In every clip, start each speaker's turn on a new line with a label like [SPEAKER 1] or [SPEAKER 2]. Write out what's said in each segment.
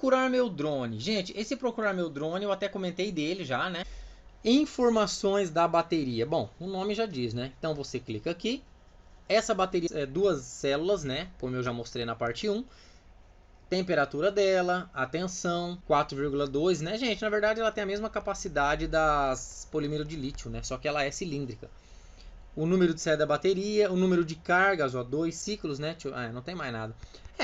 [SPEAKER 1] Procurar meu drone. Gente, esse procurar meu drone eu até comentei dele já, né? Informações da bateria. Bom, o nome já diz, né? Então você clica aqui. Essa bateria é 2 células, né? Como eu já mostrei na parte 1. Temperatura dela, a tensão, 4,2, né, gente? Na verdade, ela tem a mesma capacidade das polímero de lítio, né? Só que ela é cilíndrica. O número de saída da bateria, o número de cargas, ó, 2 ciclos, né? Não tem mais nada.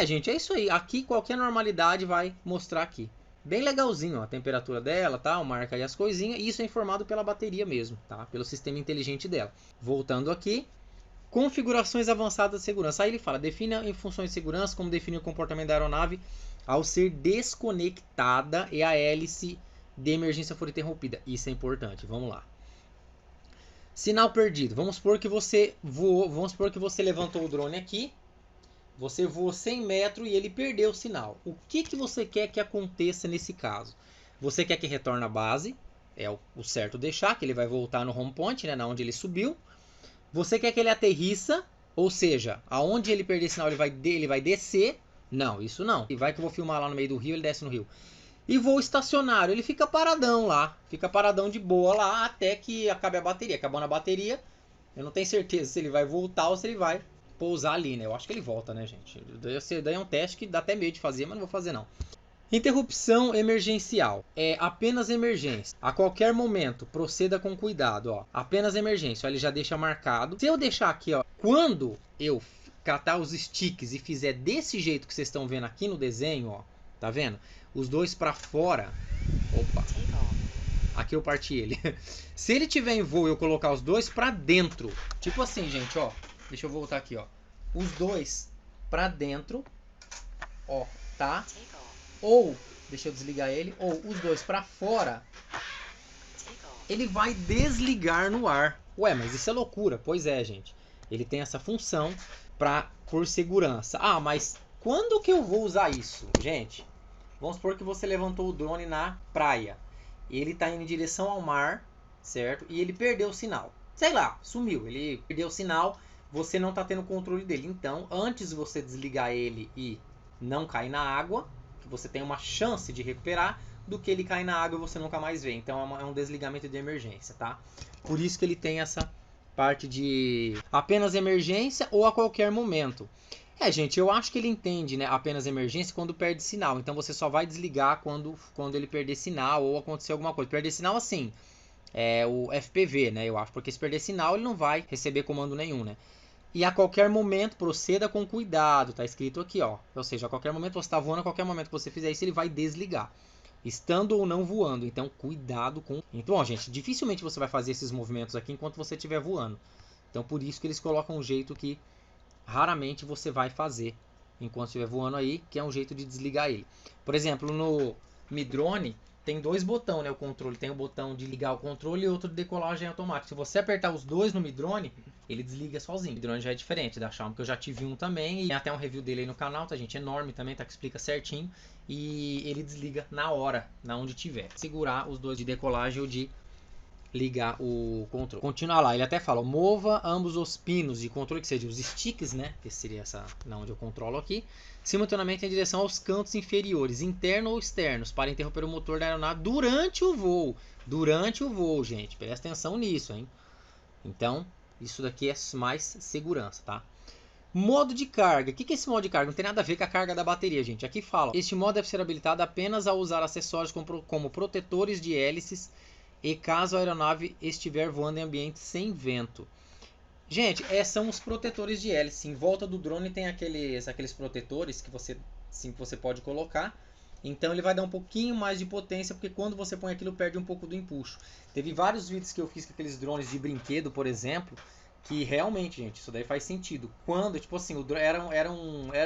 [SPEAKER 1] Gente, é isso aí. Aqui qualquer normalidade vai mostrar aqui. Bem legalzinho, ó, a temperatura dela, tá? Marca aí as coisinhas. E isso é informado pela bateria mesmo, tá? Pelo sistema inteligente dela. Voltando aqui. Configurações avançadas de segurança. Aí ele fala, defina em funções de segurança, como definir o comportamento da aeronave ao ser desconectada e a hélice de emergência for interrompida. Isso é importante, vamos lá. Sinal perdido. Vamos supor que você voou, vamos supor que você levantou o drone aqui, você voou 100 metros e ele perdeu o sinal. O que você quer que aconteça nesse caso? Você quer que retorne à base, é o certo deixar, que ele vai voltar no home point, né, na onde ele subiu. Você quer que ele aterrissa, ou seja, aonde ele perder sinal ele vai descer. Não, isso não. E vai que eu vou filmar lá no meio do rio, ele desce no rio. E voo estacionário, ele fica paradão lá. Fica paradão de boa lá até que acabe a bateria. Acabando a bateria, eu não tenho certeza se ele vai voltar ou se ele vai pousar ali, né? Eu acho que ele volta, né, gente? Daí é um teste que dá até medo de fazer, mas não vou fazer não. Interrupção emergencial. É apenas emergência. A qualquer momento, proceda com cuidado. Ó. Apenas emergência. Ó, ele já deixa marcado. Se eu deixar aqui, ó, quando eu catar os sticks e fizer desse jeito que vocês estão vendo aqui no desenho, ó, tá vendo? Os dois para fora. Opa. Aqui eu parti ele. Se ele tiver em voo e eu colocar os dois para dentro, tipo assim, gente, ó. Deixa eu voltar aqui, ó. Os dois para dentro, ó, tá? Ou, deixa eu desligar ele, ou os dois para fora, ele vai desligar no ar. Ué, mas isso é loucura. Pois é, gente. Ele tem essa função por segurança. Ah, mas quando que eu vou usar isso? Gente, vamos supor que você levantou o drone na praia. Ele está indo em direção ao mar, certo? E ele perdeu o sinal. Sei lá, sumiu. Ele perdeu o sinal, você não está tendo controle dele. Então, antes de você desligar ele e não cair na água, você tem uma chance de recuperar, do que ele cair na água e você nunca mais vê. Então é um desligamento de emergência, tá? Por isso que ele tem essa parte de apenas emergência ou a qualquer momento. Gente, eu acho que ele entende, né, apenas emergência quando perde sinal. Então você só vai desligar quando ele perder sinal ou acontecer alguma coisa. Perder sinal assim, é o FPV, né, eu acho. Porque se perder sinal ele não vai receber comando nenhum, né? E a qualquer momento proceda com cuidado, tá escrito aqui, ó. Ou seja, a qualquer momento você está voando, a qualquer momento que você fizer isso, ele vai desligar. Estando ou não voando, então cuidado com... Então, ó, gente, dificilmente você vai fazer esses movimentos aqui enquanto você estiver voando. Então, por isso que eles colocam um jeito que raramente você vai fazer enquanto estiver voando aí, que é um jeito de desligar ele. Por exemplo, no Mi Drone tem dois botões, né? O controle tem o botão de ligar o controle e outro de decolagem automática. Se você apertar os dois no Mi Drone, ele desliga sozinho. O Mi Drone já é diferente da Xiaomi, que eu já tive um também. E tem até um review dele aí no canal, tá, gente? Enorme também, tá? Que explica certinho. E ele desliga na hora, na onde tiver. Segurar os dois de decolagem ou de ligar o controle. Continuar lá, ele até fala, mova ambos os pinos de controle, que seja os sticks, né? Que seria essa, na onde eu controlo aqui, simultaneamente em direção aos cantos inferiores, internos ou externos, para interromper o motor da aeronave durante o voo. Durante o voo, gente. Presta atenção nisso, hein? Então, isso daqui é mais segurança, tá? Modo de carga. O que é esse modo de carga? Não tem nada a ver com a carga da bateria, gente. Aqui fala, este modo deve ser habilitado apenas ao usar acessórios como protetores de hélices e caso a aeronave estiver voando em ambiente sem vento. Gente, são os protetores de hélice. Em volta do drone tem aqueles protetores que você pode colocar. Então ele vai dar um pouquinho mais de potência, porque quando você põe aquilo perde um pouco do empuxo. Teve vários vídeos que eu fiz com aqueles drones de brinquedo, por exemplo, que realmente, gente, isso daí faz sentido. Quando, tipo assim, era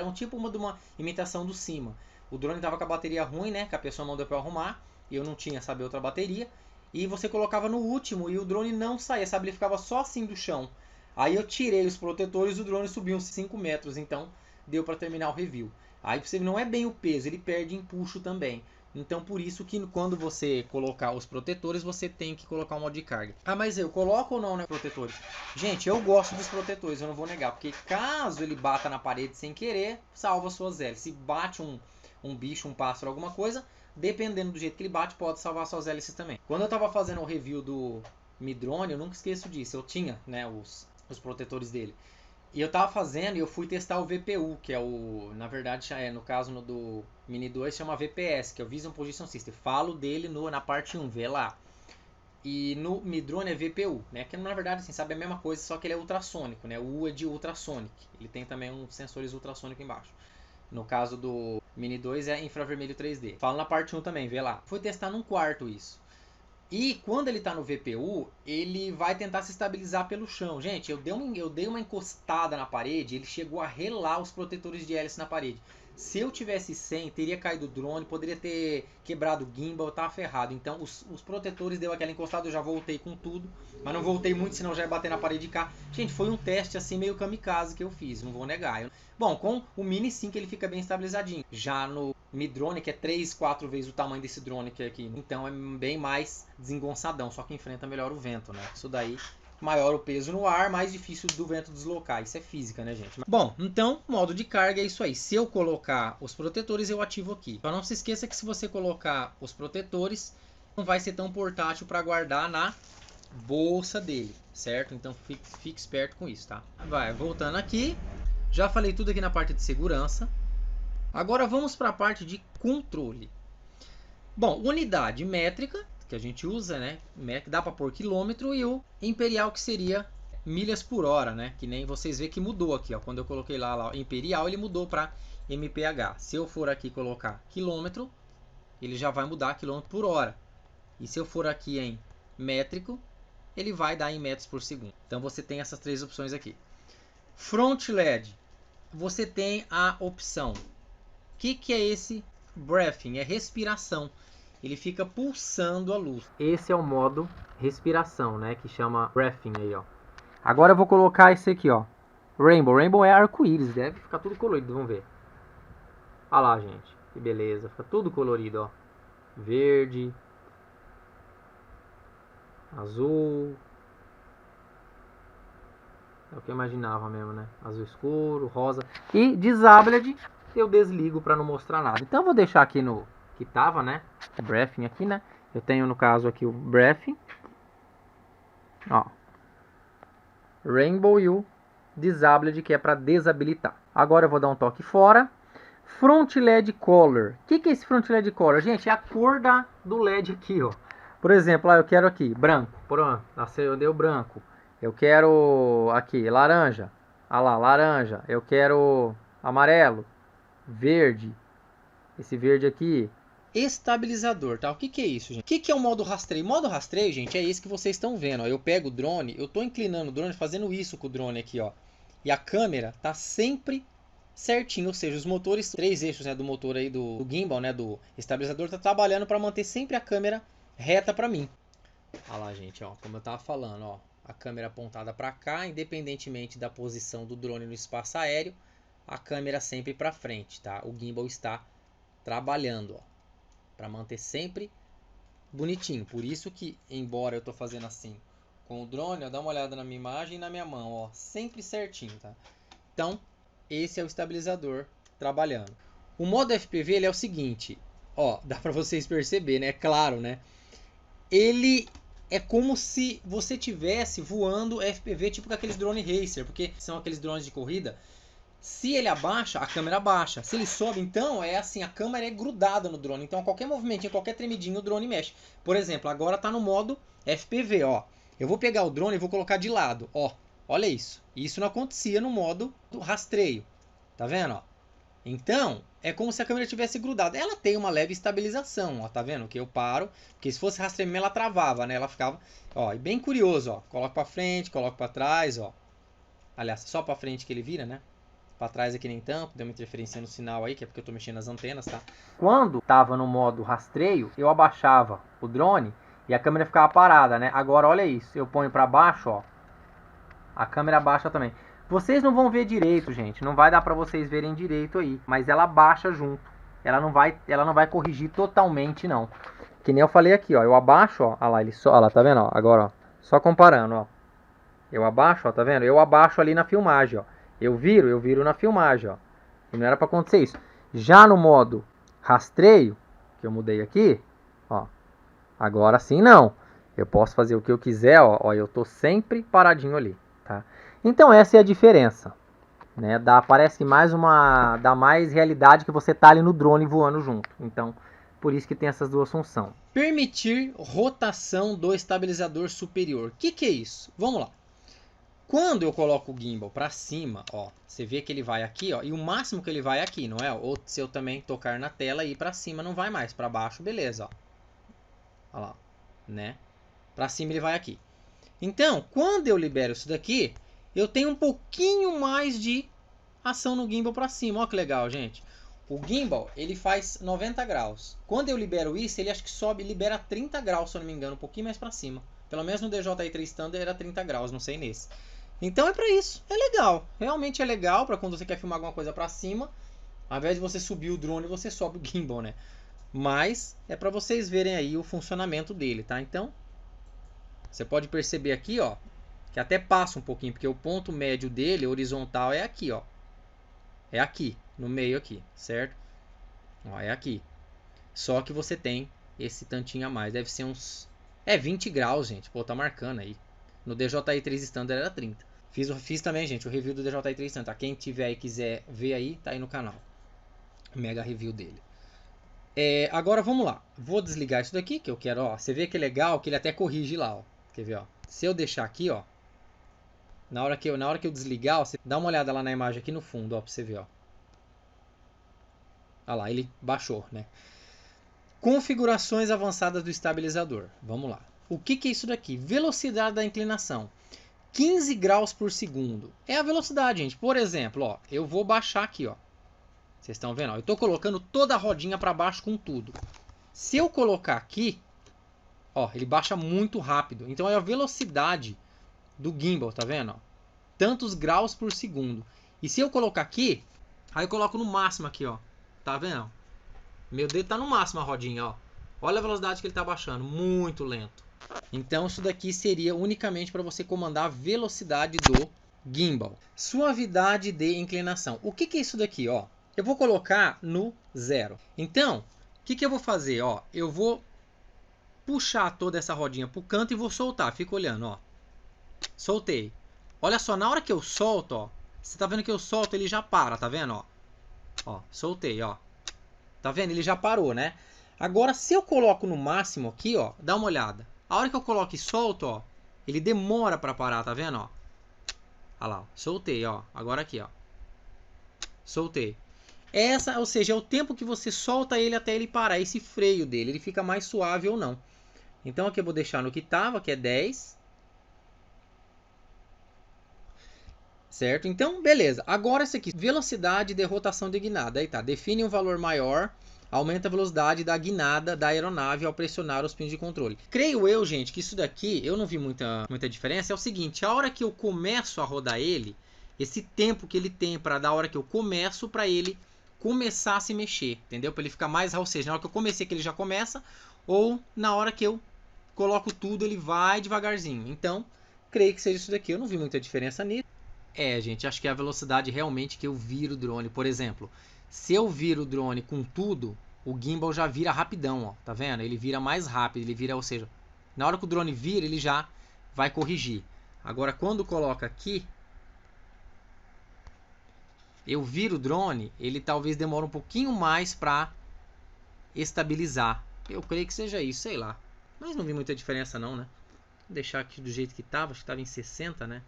[SPEAKER 1] um tipo de uma imitação do Cima. O drone tava com a bateria ruim, né? Que a pessoa mandou para eu arrumar. E eu não tinha, sabe, outra bateria. E você colocava no último e o drone não saía, sabe? Ele ficava só assim do chão. Aí eu tirei os protetores e o drone subiu uns 5 metros. Então deu para terminar o review. Aí você não é bem o peso, ele perde empuxo também. Então por isso que quando você colocar os protetores, você tem que colocar o modo de carga. Ah, mas eu coloco ou não, né, protetores? Gente, eu gosto dos protetores, eu não vou negar. Porque caso ele bata na parede sem querer, salva suas hélices. Se bate um bicho, um pássaro, alguma coisa, dependendo do jeito que ele bate, pode salvar suas hélices também. Quando eu estava fazendo o review do Mi Drone, eu nunca esqueço disso, eu tinha, né, os protetores dele. E eu tava fazendo e eu fui testar o VPU, que é o, na verdade, no caso do Mini 2 chama VPS, que é o Vision Position System. Falo dele na parte 1, vê lá. E no Mi Drone é VPU, né? Que na verdade, assim, sabe, é a mesma coisa, só que ele é ultrassônico, né? O U é de ultrasonic. Ele tem também uns sensores ultrassônicos embaixo. No caso do Mini 2 é infravermelho 3D. Falo na parte 1 também, vê lá. Fui testar num quarto isso. E quando ele está no VPU, ele vai tentar se estabilizar pelo chão. Gente, eu dei uma encostada na parede, ele chegou a relar os protetores de hélice na parede. Se eu tivesse sem, teria caído o drone, poderia ter quebrado o gimbal, eu tava ferrado. Então os protetores deu aquela encostada, eu já voltei com tudo. Mas não voltei muito, senão já ia bater na parede de cá. Gente, foi um teste assim meio kamikaze que eu fiz, não vou negar. Bom, com o Mini 5 ele fica bem estabilizadinho. Já no Mi Drone, que é 3, 4 vezes o tamanho desse drone que é aqui. Então é bem mais desengonçadão, só que enfrenta melhor o vento, né? Isso daí, maior o peso no ar, mais difícil do vento deslocar. Isso é física, né, gente? Bom, então, modo de carga é isso aí. Se eu colocar os protetores, eu ativo aqui. Só não se esqueça que se você colocar os protetores, não vai ser tão portátil para guardar na bolsa dele, certo? Então fique esperto com isso, tá? Vai, voltando aqui. Já falei tudo aqui na parte de segurança. Agora vamos para a parte de controle. Bom, unidade métrica, que a gente usa, né? Dá para pôr quilômetro, e o imperial, que seria milhas por hora, né? Que nem vocês vê que mudou aqui, ó. Quando eu coloquei lá imperial, ele mudou para mph. Se eu for aqui colocar quilômetro, ele já vai mudar quilômetro por hora. E se eu for aqui em métrico, ele vai dar em metros por segundo. Então você tem essas três opções aqui. Front LED, você tem a opção. O que é esse breathing? É respiração. Ele fica pulsando a luz. Esse é o modo respiração, né? Que chama breathing aí, ó. Agora eu vou colocar esse aqui, ó. Rainbow. Rainbow é arco-íris. Deve ficar tudo colorido, vamos ver. Olha lá, gente. Que beleza. Fica tudo colorido, ó. Verde. Azul. É o que eu imaginava mesmo, né? Azul escuro, rosa. E Disabled eu desligo para não mostrar nada. Então eu vou deixar aqui no que tava, né? O breathing aqui, né? Eu tenho no caso aqui o breathing. Ó. Rainbow e o Disabled, que é para desabilitar. Agora eu vou dar um toque fora. Front LED Color. O que é esse Front LED Color? Gente, é a cor do LED aqui, ó. Por exemplo, eu quero aqui branco. Pronto, eu dei o branco. Eu quero aqui laranja. Ah lá, laranja. Eu quero amarelo, verde. Esse verde aqui. Estabilizador, tá? O que é isso, gente? O que é o modo rastreio? O modo rastreio, gente, é esse que vocês estão vendo, ó. Eu pego o drone, eu tô inclinando o drone, fazendo isso com o drone aqui, ó. E a câmera tá sempre certinho, ou seja, os motores, 3 eixos, né, do motor aí do gimbal, né, do estabilizador, tá trabalhando para manter sempre a câmera reta para mim. Olha lá, gente, ó, como eu tava falando, ó, a câmera apontada para cá, independentemente da posição do drone no espaço aéreo, a câmera sempre para frente, tá? O gimbal está trabalhando, ó, para manter sempre bonitinho. Por isso que, embora eu tô fazendo assim com o drone, ó, dá uma olhada na minha imagem e na minha mão, ó, sempre certinho, tá? Então, esse é o estabilizador trabalhando. O modo FPV, ele é o seguinte, ó, dá para vocês perceberem, né? É claro, né? Ele é como se você tivesse voando FPV, tipo com aqueles drone racer, porque são aqueles drones de corrida. Se ele abaixa, a câmera abaixa. Se ele sobe, então é assim, a câmera é grudada no drone. Então, a qualquer movimentinho, qualquer tremidinho, o drone mexe. Por exemplo, agora está no modo FPV, ó. Eu vou pegar o drone e vou colocar de lado, ó. Olha isso. Isso não acontecia no modo do rastreio. Tá vendo, ó? Então, é como se a câmera tivesse grudada. Ela tem uma leve estabilização, ó, tá vendo? Que eu paro, porque se fosse rastreio ela travava, né? Ela ficava, ó, e bem curioso, ó. Coloco para frente, coloco para trás, ó. Aliás, só para frente que ele vira, né? Para trás aqui nem tanto, deu uma interferência no sinal aí, que é porque eu tô mexendo nas antenas, tá? Quando tava no modo rastreio, eu abaixava o drone e a câmera ficava parada, né? Agora olha isso, eu ponho para baixo, ó. A câmera abaixa também. Vocês não vão ver direito, gente. Não vai dar para vocês verem direito aí. Mas ela baixa junto. Ela não vai corrigir totalmente, não. Que nem eu falei aqui, ó. Eu abaixo, ó. Olha lá, olha lá, tá vendo? Ó? Agora, ó. Só comparando, ó. Eu abaixo, ó. Tá vendo? Eu abaixo ali na filmagem, ó. Eu viro na filmagem, ó. E não era para acontecer isso. Já no modo rastreio, que eu mudei aqui, ó, agora sim não. Eu posso fazer o que eu quiser, ó, eu tô sempre paradinho ali, tá? Então essa é a diferença, né? Parece mais dá mais realidade que você tá ali no drone voando junto. Então, por isso que tem essas duas funções. Permitir rotação do estabilizador superior. O que é isso? Vamos lá. Quando eu coloco o gimbal para cima, ó, você vê que ele vai aqui, ó, e o máximo que ele vai é aqui, não é? Ou se eu também tocar na tela e ir para cima não vai mais, para baixo, beleza, ó. Olha lá, né? Para cima ele vai aqui. Então, quando eu libero isso daqui, eu tenho um pouquinho mais de ação no gimbal para cima. Ó que legal, gente. O gimbal, ele faz 90 graus. Quando eu libero isso, ele acho que sobe, libera 30 graus, se eu não me engano, um pouquinho mais para cima. Pelo menos no DJI-3 Standard era 30 graus, não sei nesse. Então é para isso. É legal. Realmente é legal para quando você quer filmar alguma coisa para cima. Ao invés de você subir o drone, você sobe o gimbal, né? Mas é para vocês verem aí o funcionamento dele, tá? Então, você pode perceber aqui, ó, que até passa um pouquinho, porque o ponto médio dele, horizontal, é aqui, ó. É aqui, no meio aqui, certo? Ó, é aqui. Só que você tem esse tantinho a mais. Deve ser uns... 20 graus, gente. Pô, tá marcando aí. No DJI-3 Standard era 30. Fiz também, gente, o review do DJI-3 Standard. Quem tiver e quiser ver aí, tá aí no canal. Mega review dele. Agora vamos lá. Vou desligar isso daqui, que eu quero, ó. Você vê que é legal, que ele até corrige lá, ó. Quer ver, ó. Se eu deixar aqui, ó. Na hora que eu desligar, ó, você dá uma olhada lá na imagem aqui no fundo, ó, pra você ver, ó. Olha lá, ele baixou, né? Configurações avançadas do estabilizador. Vamos lá. O que é isso daqui? Velocidade da inclinação. 15 graus por segundo. É a velocidade, gente. Por exemplo, ó, eu vou baixar aqui, ó. Vocês estão vendo? Ó, eu estou colocando toda a rodinha para baixo com tudo. Se eu colocar aqui, ó, ele baixa muito rápido. Então é a velocidade do gimbal, tá vendo? Ó? Tantos graus por segundo. E se eu colocar aqui, aí eu coloco no máximo aqui, ó. Tá vendo? Meu dedo tá no máximo a rodinha, ó. Olha a velocidade que ele tá baixando, muito lento. Então isso daqui seria unicamente para você comandar a velocidade do gimbal. Suavidade de inclinação. O que é isso daqui, ó? Eu vou colocar no 0. Então, o que eu vou fazer, ó? Eu vou puxar toda essa rodinha pro canto e vou soltar. Fica olhando, ó. Soltei. Olha só, na hora que eu solto, ó, você tá vendo que eu solto, ele já para, tá vendo, ó? Ó, soltei, ó. Tá vendo? Ele já parou, né? Agora, se eu coloco no máximo aqui, ó, dá uma olhada. A hora que eu coloco e solto, ó, ele demora para parar, tá vendo, ó? Olha lá, ó, soltei, ó. Agora aqui, ó. Soltei. Ou seja, é o tempo que você solta ele até ele parar, esse freio dele, ele fica mais suave ou não. Então aqui eu vou deixar no que tava, que é 10. Certo? Então, beleza. Agora esse aqui, velocidade de rotação de guinada. Aí tá, define um valor maior, aumenta a velocidade da guinada da aeronave ao pressionar os pinos de controle. Creio eu, gente, que isso daqui, eu não vi muita diferença. É o seguinte, a hora que eu começo a rodar ele, esse tempo que ele tem para da hora que eu começo para ele começar a se mexer, entendeu? Para ele ficar mais, ou seja, na hora que eu comecei que ele já começa, ou na hora que eu coloco tudo ele vai devagarzinho. Então, creio que seja isso daqui. Eu não vi muita diferença nisso. Gente, acho que é a velocidade realmente que eu viro o drone. Por exemplo, se eu viro o drone com tudo, o gimbal já vira rapidão, ó. Tá vendo? Ele vira mais rápido, ele vira, ou seja, na hora que o drone vira, ele já vai corrigir. Agora, quando coloca aqui, eu viro o drone, ele talvez demore um pouquinho mais para estabilizar. Eu creio que seja isso, sei lá. Mas não vi muita diferença não, né? Vou deixar aqui do jeito que estava, acho que estava em 60, né?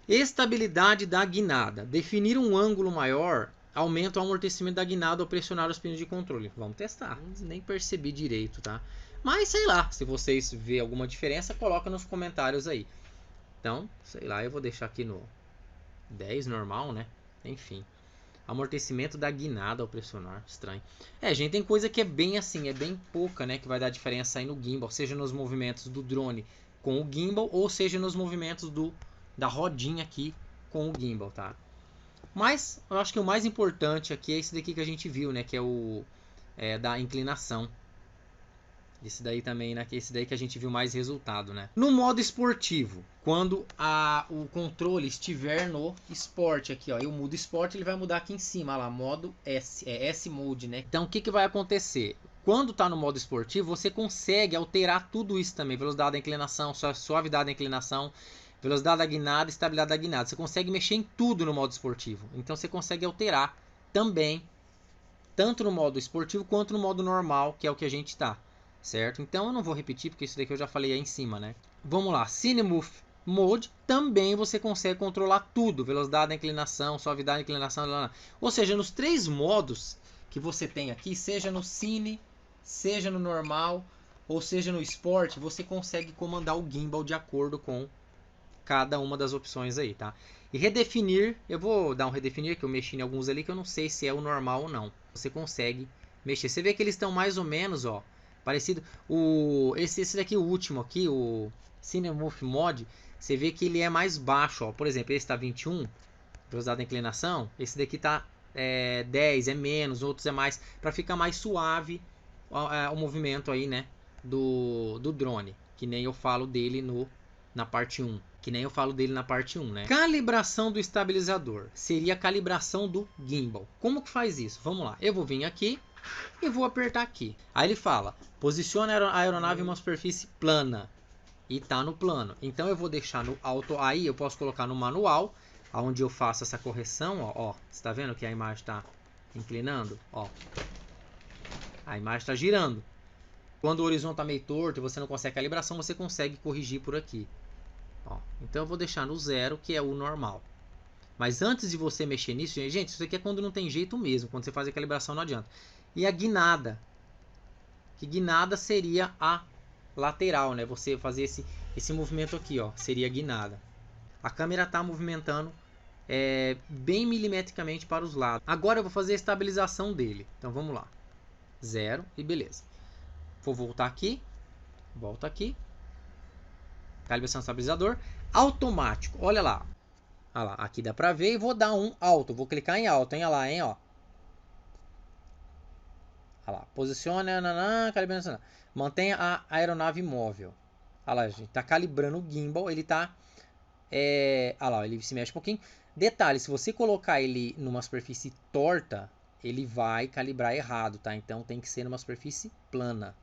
[SPEAKER 1] Estabilidade da guinada. Definir um ângulo maior aumenta o amortecimento da guinada ao pressionar os pinos de controle. Vamos testar. Nem percebi direito, tá? Mas sei lá, se vocês verem alguma diferença, coloca nos comentários aí. Então, sei lá, eu vou deixar aqui no 10 normal, né? Enfim. Amortecimento da guinada ao pressionar. Estranho. Gente, tem coisa que é bem assim, é bem pouca, né? Que vai dar diferença aí no gimbal. Seja nos movimentos do drone com o gimbal, ou seja nos movimentos da rodinha aqui com o gimbal, tá? Mas eu acho que o mais importante aqui é esse daqui que a gente viu, né? Que é o da inclinação. Esse daí também, né? Esse daí que a gente viu mais resultado, né? No modo esportivo, quando o controle estiver no esporte aqui, ó, eu mudo esporte, ele vai mudar aqui em cima, lá, modo S, é S-Mode, né? Então, o que vai acontecer? Quando tá no modo esportivo, você consegue alterar tudo isso também, velocidade da inclinação, suavidade da inclinação, velocidade da guinada, estabilidade da guinada. Você consegue mexer em tudo no modo esportivo. Então, você consegue alterar também, tanto no modo esportivo quanto no modo normal, que é o que a gente tá. Certo? Então eu não vou repetir porque isso daqui eu já falei aí em cima, né? Vamos lá, Cinemove Mode também você consegue controlar tudo, velocidade da inclinação, suavidade da inclinação, ou seja, nos 3 modos que você tem aqui, seja no Cine, seja no normal, ou seja no Sport, você consegue comandar o gimbal de acordo com cada uma das opções aí, tá? E redefinir, eu vou dar um redefinir que eu mexi em alguns ali que eu não sei se é o normal ou não. Você consegue mexer, você vê que eles estão mais ou menos, ó, parecido. Esse daqui, o último aqui, o Cinemove Mode, você vê que ele é mais baixo, ó. Por exemplo, esse está 21, velocidade da inclinação. Esse daqui tá 10, é menos, outros é mais, para ficar mais suave o movimento aí, né, do drone, que nem eu falo dele na parte 1. Que nem eu falo dele na parte 1, né? Calibração do estabilizador seria a calibração do gimbal. Como que faz isso? Vamos lá, eu vou vir aqui e vou apertar aqui. Aí ele fala, posicione a aeronave em uma superfície plana. E tá no plano. Então eu vou deixar no auto. Aí eu posso colocar no manual, onde eu faço essa correção. Ó, você tá vendo que a imagem está inclinando? Ó, a imagem está girando. Quando o horizonte está meio torto e você não consegue calibração, você consegue corrigir por aqui. Ó, então eu vou deixar no 0, que é o normal. Mas antes de você mexer nisso, gente, isso aqui é quando não tem jeito mesmo. Quando você faz a calibração não adianta. E a guinada. Que guinada seria a lateral, né? Você fazer esse movimento aqui, ó, seria a guinada. A câmera está movimentando bem milimetricamente para os lados. Agora eu vou fazer a estabilização dele. Então vamos lá. 0 e beleza. Vou voltar aqui. Volta aqui. Calibração do estabilizador. Automático. Olha lá. Olha lá. Aqui dá para ver e vou dar um alto. Vou clicar em alto, hein? Olha lá, hein? Ó. Olha lá. Posiciona. Calibração. Mantenha a aeronave imóvel. Olha lá, gente. Tá calibrando o gimbal. Ele tá... olha lá, ele se mexe um pouquinho. Detalhe, se você colocar ele numa superfície torta, ele vai calibrar errado, tá? Então tem que ser numa superfície plana.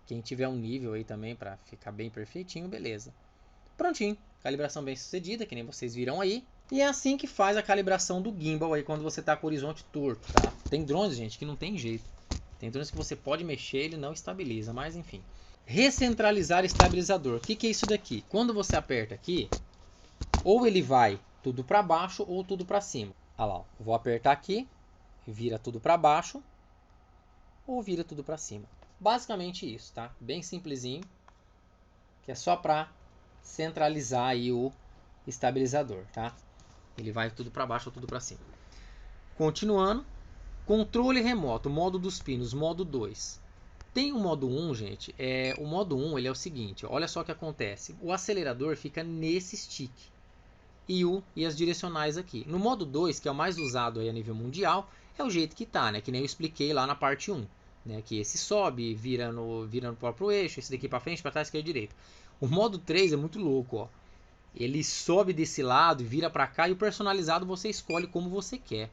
[SPEAKER 1] Quem tiver um nível aí também para ficar bem perfeitinho, beleza. Prontinho, calibração bem sucedida, que nem vocês viram aí. E é assim que faz a calibração do gimbal aí quando você está com o horizonte torto, tá? Tem drones, gente, que não tem jeito. Tem drones que você pode mexer, ele não estabiliza, mas enfim. Recentralizar estabilizador. O que é isso daqui? Quando você aperta aqui, ou ele vai tudo para baixo ou tudo para cima. Olha lá, vou apertar aqui, vira tudo para baixo ou vira tudo para cima. Basicamente isso, tá? Bem simplesinho, que é só para centralizar aí o estabilizador, tá? Ele vai tudo para baixo ou tudo para cima. Continuando, controle remoto, modo dos pinos, modo 2. Tem o modo 1, gente, o modo 1 ele é o seguinte, olha só o que acontece. O acelerador fica nesse stick e as direcionais aqui. No modo 2, que é o mais usado aí a nível mundial, é o jeito que tá, né? Que nem eu expliquei lá na parte 1. Né, que esse sobe, vira no próprio eixo, esse daqui para frente, para trás, esquerda e direita. O modo 3 é muito louco, ó. Ele sobe desse lado, vira para cá e o personalizado você escolhe como você quer.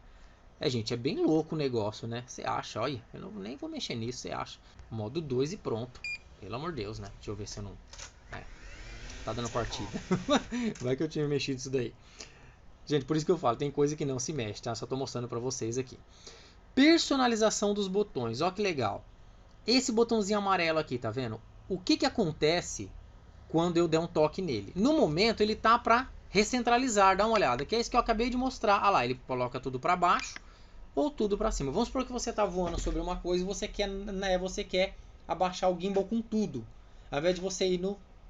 [SPEAKER 1] Gente, é bem louco o negócio, né? Você acha, olha, eu nem vou mexer nisso, você acha. Modo 2 e pronto. Pelo amor de Deus, né? Deixa eu ver se eu não... tá dando partida. Vai que eu tinha mexido isso daí. Gente, por isso que eu falo, tem coisa que não se mexe, tá? Só tô mostrando para vocês aqui. Personalização dos botões, olha que legal. Esse botãozinho amarelo aqui, tá vendo? O que acontece quando eu der um toque nele? No momento ele tá para recentralizar, dá uma olhada, que é isso que eu acabei de mostrar. Ah lá, ele coloca tudo para baixo ou tudo para cima. Vamos supor que você tá voando sobre uma coisa e você quer abaixar o gimbal com tudo, ao invés de você ir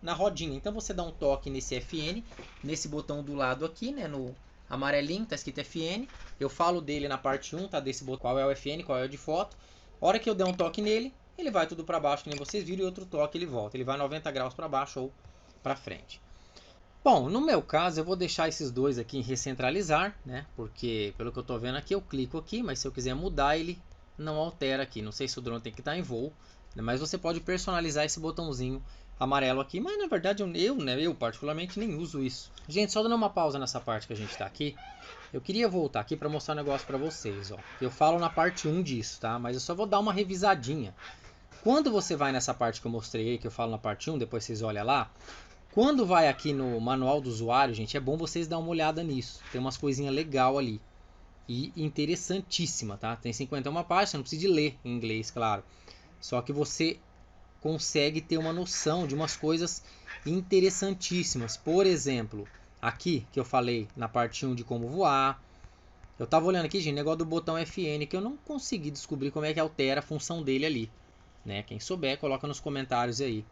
[SPEAKER 1] na rodinha. Então você dá um toque nesse FN, nesse botão do lado aqui, né, no amarelinho, tá escrito FN. Eu falo dele na parte 1, tá? Desse botão, qual é o FN, qual é o de foto. A hora que eu der um toque nele, ele vai tudo para baixo, que nem vocês viram, e outro toque ele volta. Ele vai 90 graus para baixo ou para frente. Bom, no meu caso eu vou deixar esses dois aqui em recentralizar, né? Porque pelo que eu tô vendo aqui, eu clico aqui, mas se eu quiser mudar, ele não altera aqui. Não sei se o drone tem que estar em voo, Mas você pode personalizar esse botãozinho amarelo aqui, mas na verdade eu particularmente nem uso isso. Gente, só dando uma pausa nessa parte que a gente está aqui, eu queria voltar aqui para mostrar um negócio para vocês. Ó. Eu falo na parte 1 disso, tá? Mas eu só vou dar uma revisadinha. Quando você vai nessa parte que eu mostrei aí, que eu falo na parte 1, depois vocês olham lá. Quando vai aqui no manual do usuário, gente, é bom vocês dar uma olhada nisso. Tem umas coisinhas legal ali. E interessantíssima, tá? Tem 51 páginas, não precisa de ler em inglês, claro. Só que você consegue ter uma noção de umas coisas interessantíssimas. Por exemplo, aqui que eu falei na parte 1 de como voar. Eu tava olhando aqui, gente, negócio do botão FN, que eu não consegui descobrir como é que altera a função dele ali. Né? Quem souber, coloca nos comentários aí.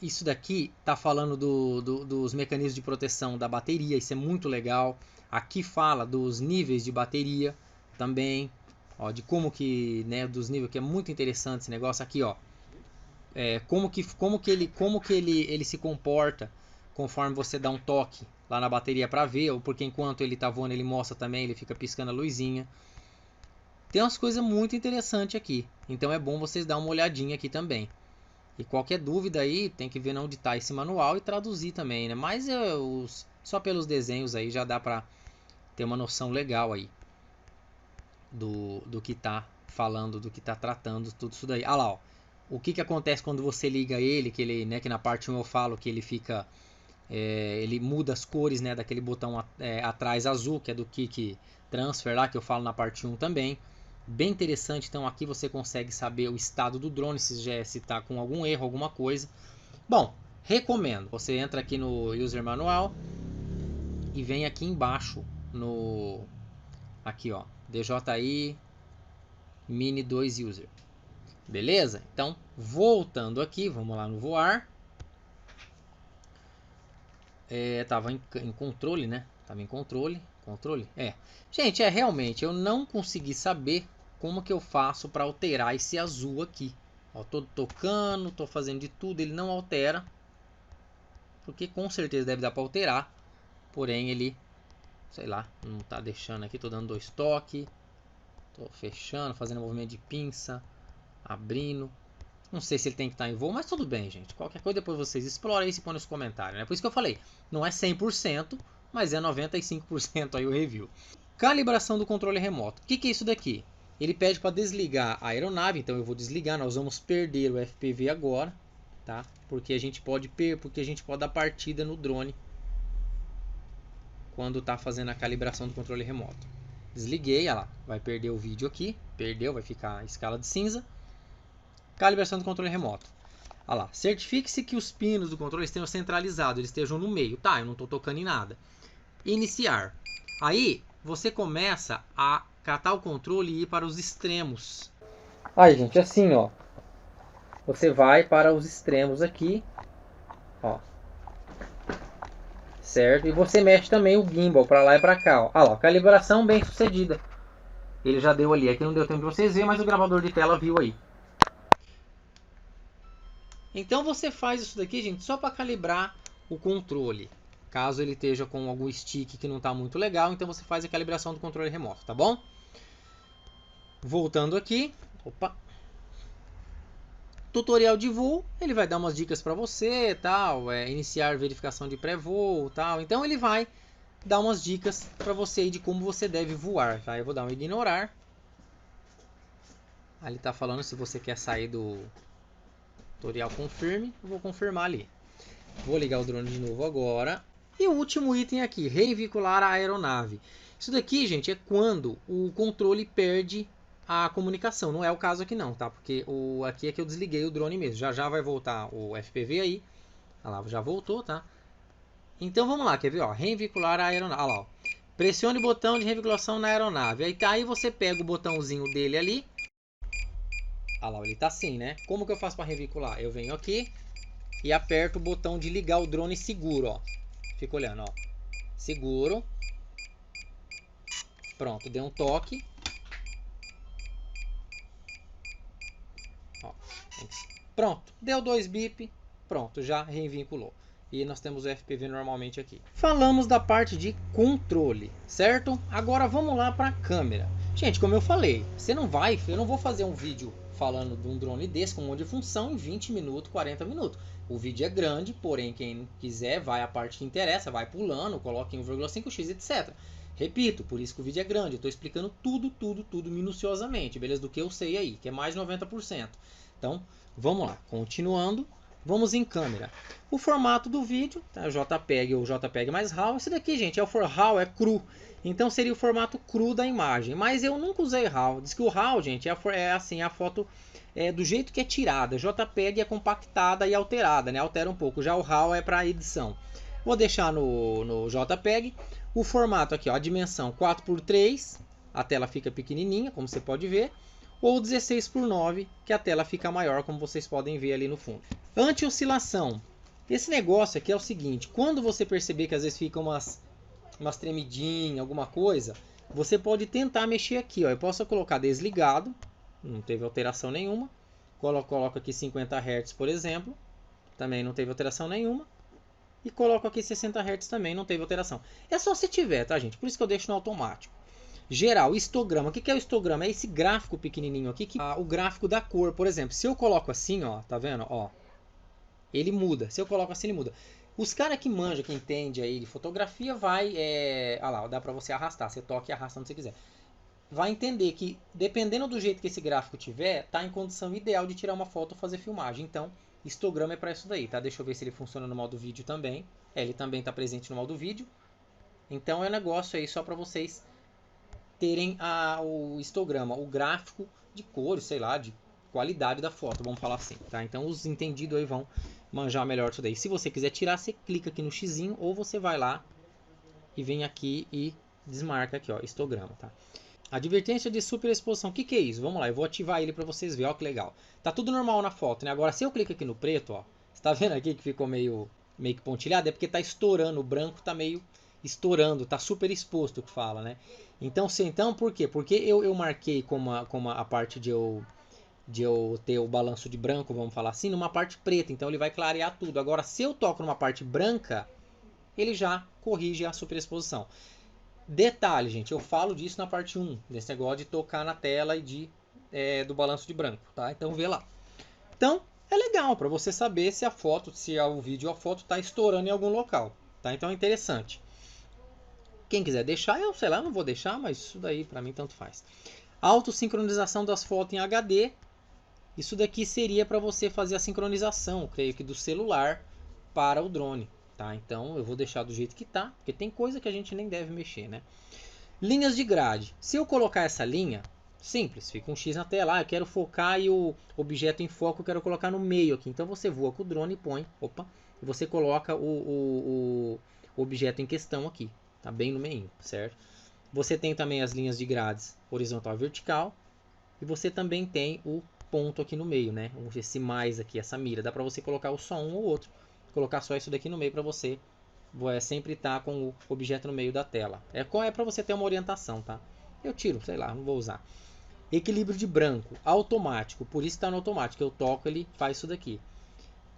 [SPEAKER 1] Isso daqui tá falando dos mecanismos de proteção da bateria. Isso é muito legal. Aqui fala dos níveis de bateria também. Ó, de como que, né, dos níveis, que é muito interessante esse negócio aqui, ó. Como que ele se comporta conforme você dá um toque lá na bateria para ver, ou porque enquanto ele tá voando ele mostra também, ele fica piscando a luzinha. Tem umas coisas muito interessantes aqui, então é bom vocês dar uma olhadinha aqui também. E qualquer dúvida aí, tem que ver onde está esse manual e traduzir também, né? Mas só pelos desenhos aí já dá para ter uma noção legal aí do que está falando, do que está tratando, tudo isso daí. Ah lá, ó. O que acontece quando você liga ele, que ele, né, que na parte 1 eu falo que ele fica, ele muda as cores, né, daquele botão atrás azul, que é do Kick Transfer lá, que eu falo na parte 1 também. Bem interessante, então aqui você consegue saber o estado do drone, se está com algum erro, alguma coisa. Bom, recomendo, você entra aqui no User Manual e vem aqui embaixo no aqui, ó, DJI Mini 2 User. Beleza? Então, voltando aqui, vamos lá no voar. Tava em controle, né? Tava em controle. Gente, realmente, eu não consegui saber como que eu faço para alterar esse azul aqui. Ó, tô tocando, tô fazendo de tudo, ele não altera. Porque com certeza deve dar para alterar. Porém, ele, sei lá, não tá deixando aqui. Tô dando 2 toques. Tô fechando, fazendo movimento de pinça. Abrindo. Não sei se ele tem que estar em voo, mas tudo bem, gente. Qualquer coisa depois vocês exploram aí e se põe nos comentários, né? Por isso que eu falei, não é 100%, mas é 95% aí o review. Calibração do controle remoto. O que é isso daqui? Ele pede para desligar a aeronave, então eu vou desligar. Nós vamos perder o FPV agora, tá? Porque a gente pode dar partida no drone quando está fazendo a calibração do controle remoto. Desliguei, olha lá, vai perder o vídeo aqui, perdeu, vai ficar a escala de cinza. Calibração do controle remoto. Olha lá, certifique-se que os pinos do controle estejam centralizados, eles estejam no meio. Tá, eu não estou tocando em nada. Iniciar. Aí, você começa a catar o controle e ir para os extremos. Aí, gente, assim, ó. Você vai para os extremos aqui. Ó. Certo? E você mexe também o gimbal para lá e para cá. Ó. Olha lá, calibração bem sucedida. Ele já deu ali. Aqui não deu tempo de vocês verem, mas o gravador de tela viu aí. Então você faz isso daqui, gente, só para calibrar o controle. Caso ele esteja com algum stick que não está muito legal, então você faz a calibração do controle remoto, tá bom? Voltando aqui, opa. Tutorial de voo, ele vai dar umas dicas para você, tal, iniciar verificação de pré-voo, tal. Então ele vai dar umas dicas para você aí de como você deve voar, tá? Eu vou dar um ignorar. Aí ele está falando se você quer sair do tutorial confirme, eu vou confirmar ali. Vou ligar o drone de novo agora. E o último item aqui, revincular a aeronave. Isso daqui, gente, é quando o controle perde a comunicação. Não é o caso aqui não, tá? Porque aqui é que eu desliguei o drone mesmo. Já vai voltar o FPV aí. Olha lá, já voltou, tá? Então vamos lá, quer ver? Ó, revincular a aeronave. Olha lá, ó. Pressione o botão de revinculação na aeronave. Aí você pega o botãozinho dele ali. Olha lá, ele tá assim, né? Como que eu faço para revincular? Eu venho aqui e aperto o botão de ligar o drone seguro, ó. Fica olhando, ó. Seguro. Pronto, deu um toque. Ó. Pronto, deu 2 bip. Pronto, já revinculou. E nós temos o FPV normalmente aqui. Falamos da parte de controle, certo? Agora vamos lá para a câmera. Gente, como eu falei, eu não vou fazer um vídeo falando de um drone desse com um monte de função em 20 minutos, 40 minutos. O vídeo é grande, porém quem quiser vai à parte que interessa, vai pulando, coloca em 1,5x, etc. Repito, por isso que o vídeo é grande, eu estou explicando tudo minuciosamente, beleza? Do que eu sei aí, que é mais de 90%. Então, vamos lá, continuando, vamos em câmera. O formato do vídeo, tá? JPEG ou JPEG mais RAW, esse daqui, gente, RAW, é cru. Então seria o formato cru da imagem, mas eu nunca usei RAW. Diz que o RAW, gente, é assim, a foto do jeito que é tirada. JPEG é compactada e alterada, né? Altera um pouco. Já o RAW é para edição. Vou deixar no JPEG. O formato aqui, ó, a dimensão 4:3, a tela fica pequenininha, como você pode ver, ou 16:9, que a tela fica maior, como vocês podem ver ali no fundo. Anti-oscilação. Esse negócio aqui é o seguinte, quando você perceber que às vezes fica umas tremidinhas, alguma coisa, você pode tentar mexer aqui, ó. Eu posso colocar desligado, não teve alteração nenhuma. Coloco aqui 50 Hz, por exemplo, também não teve alteração nenhuma. E coloco aqui 60 Hz também, não teve alteração. É só se tiver, tá, gente? Por isso que eu deixo no automático. Geral, histograma. O que é o histograma? É esse gráfico pequenininho aqui, o gráfico da cor. Por exemplo, se eu coloco assim, ó, tá vendo? Ó, ele muda. Se eu coloco assim, ele muda. Os caras que manjam, que entende aí de fotografia, vai... Ah lá, dá pra você arrastar. Você toca e arrasta onde você quiser. Vai entender que, dependendo do jeito que esse gráfico tiver, tá em condição ideal de tirar uma foto ou fazer filmagem. Então, histograma é para isso daí, tá? Deixa eu ver se ele funciona no modo vídeo também. Ele também tá presente no modo vídeo. Então, é um negócio aí só para vocês terem o histograma, o gráfico de cores, sei lá, de qualidade da foto, vamos falar assim, tá? Então, os entendidos aí vão manjar melhor isso daí. Se você quiser tirar, você clica aqui no xizinho ou você vai lá e vem aqui e desmarca aqui, ó, histograma, tá? Advertência de superexposição. O que é isso? Vamos lá, eu vou ativar ele para vocês verem. Ó, que legal. Tá tudo normal na foto, né? Agora, se eu clico aqui no preto, ó, você tá vendo aqui que ficou meio que pontilhado? É porque tá estourando, o branco tá meio estourando, tá super exposto, que fala, né? Então, por quê? Porque eu marquei como a parte de eu ter o balanço de branco, vamos falar assim, numa parte preta. Então, ele vai clarear tudo. Agora, se eu toco numa parte branca, ele já corrige a superexposição. Detalhe, gente, eu falo disso na parte 1, desse negócio de tocar na tela e do balanço de branco, tá? Então vê lá. Então, é legal para você saber se o vídeo ou a foto está estourando em algum local, tá? Então é interessante. Quem quiser deixar, eu sei lá, não vou deixar, mas isso daí para mim tanto faz. Autossincronização das fotos em HD. Isso daqui seria para você fazer a sincronização, creio que do celular para o drone. Tá? Então eu vou deixar do jeito que tá, porque tem coisa que a gente nem deve mexer, né? Linhas de grade. Se eu colocar essa linha, simples, fica um X na tela. Eu quero focar e o objeto em foco eu quero colocar no meio aqui. Então você voa com o drone e põe, e você coloca o objeto em questão aqui, tá bem no meio, certo? Você tem também as linhas de grades horizontal e vertical, e você também tem o ponto aqui no meio, né? Esse mais aqui, essa mira, dá para você colocar só um ou outro. Colocar só isso daqui no meio para você sempre estar com o objeto no meio da tela. É para você ter uma orientação, tá? Eu tiro, sei lá, não vou usar. Equilíbrio de branco, automático, por isso está no automático. Eu toco, ele faz isso daqui.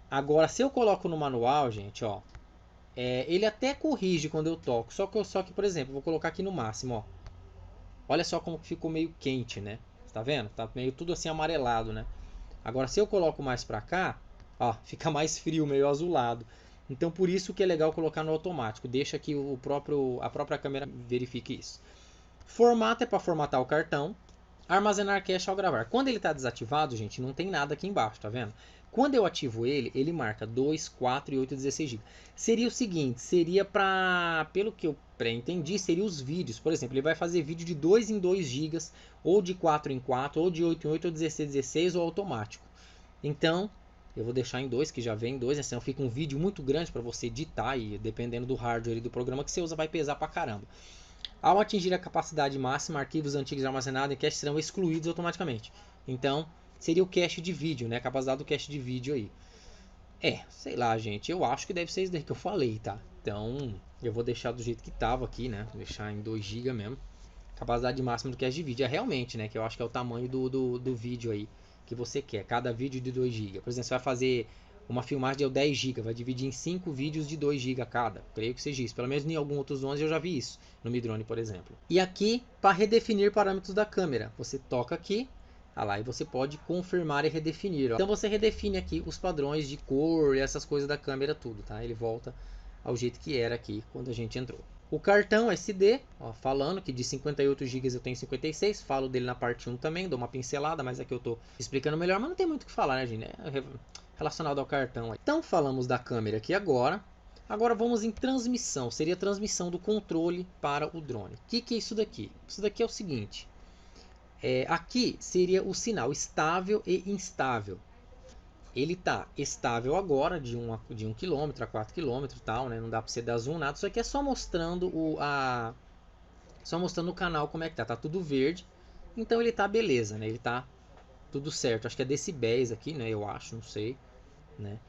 [SPEAKER 1] Agora, se eu coloco no manual, gente, ó, ele até corrige quando eu toco. Só que, por exemplo, vou colocar aqui no máximo, ó. Olha só como ficou meio quente, né? Tá vendo? Tá meio tudo assim amarelado, né? Agora, se eu coloco mais para cá, ó, fica mais frio, meio azulado. Então, por isso que é legal colocar no automático. Deixa que a própria câmera verifique isso. Formato é para formatar o cartão. Armazenar cache ao gravar. Quando ele está desativado, gente, não tem nada aqui embaixo, tá vendo? Quando eu ativo ele, ele marca 2, 4 e 8, 16 GB. Seria o seguinte, seria para, pelo que eu pré-entendi, seria os vídeos. Por exemplo, ele vai fazer vídeo de 2 em 2 GB, ou de 4 em 4, ou de 8 em 8, ou 16 em 16, ou automático. Então, eu vou deixar em 2, que já vem em 2, né? Senão fica um vídeo muito grande para você editar e dependendo do hardware e do programa que você usa, vai pesar pra caramba. Ao atingir a capacidade máxima, arquivos antigos armazenados em cache serão excluídos automaticamente. Então, seria o cache de vídeo, né? A capacidade do cache de vídeo aí. Sei lá, gente. Eu acho que deve ser isso daí que eu falei, tá? Então, eu vou deixar do jeito que tava aqui, né? Vou deixar em 2 GB mesmo. Capacidade máxima do cache de vídeo. É realmente, né? Que eu acho que é o tamanho do vídeo aí que você quer. Cada vídeo de 2 GB. Por exemplo, você vai fazer uma filmagem deu 10 GB, vai dividir em 5 vídeos de 2 GB cada. Creio que seja isso. Pelo menos em alguns outros drones eu já vi isso. No Mi Drone, por exemplo. E aqui, para redefinir parâmetros da câmera. Você toca aqui, lá, e você pode confirmar e redefinir. Ó. Então você redefine aqui os padrões de cor e essas coisas da câmera, tudo, tá? Ele volta ao jeito que era aqui quando a gente entrou. O cartão SD, ó, falando que de 58 GB eu tenho 56, falo dele na parte 1 também, dou uma pincelada, mas aqui eu estou explicando melhor, mas não tem muito o que falar, né, gente? É relacionado ao cartão. Então falamos da câmera aqui agora. Agora vamos em transmissão, seria a transmissão do controle para o drone. O que é isso daqui? Isso daqui é o seguinte, aqui seria o sinal estável e instável. Ele tá estável agora de 1 km a 4 km e tal, né? Não dá para você dar zoom, nada. Isso aqui é só mostrando só mostrando o canal como é que tá. Tá tudo verde. Então ele tá beleza, né? Ele tá tudo certo. Acho que é decibéis aqui, né? Eu acho, não sei, né?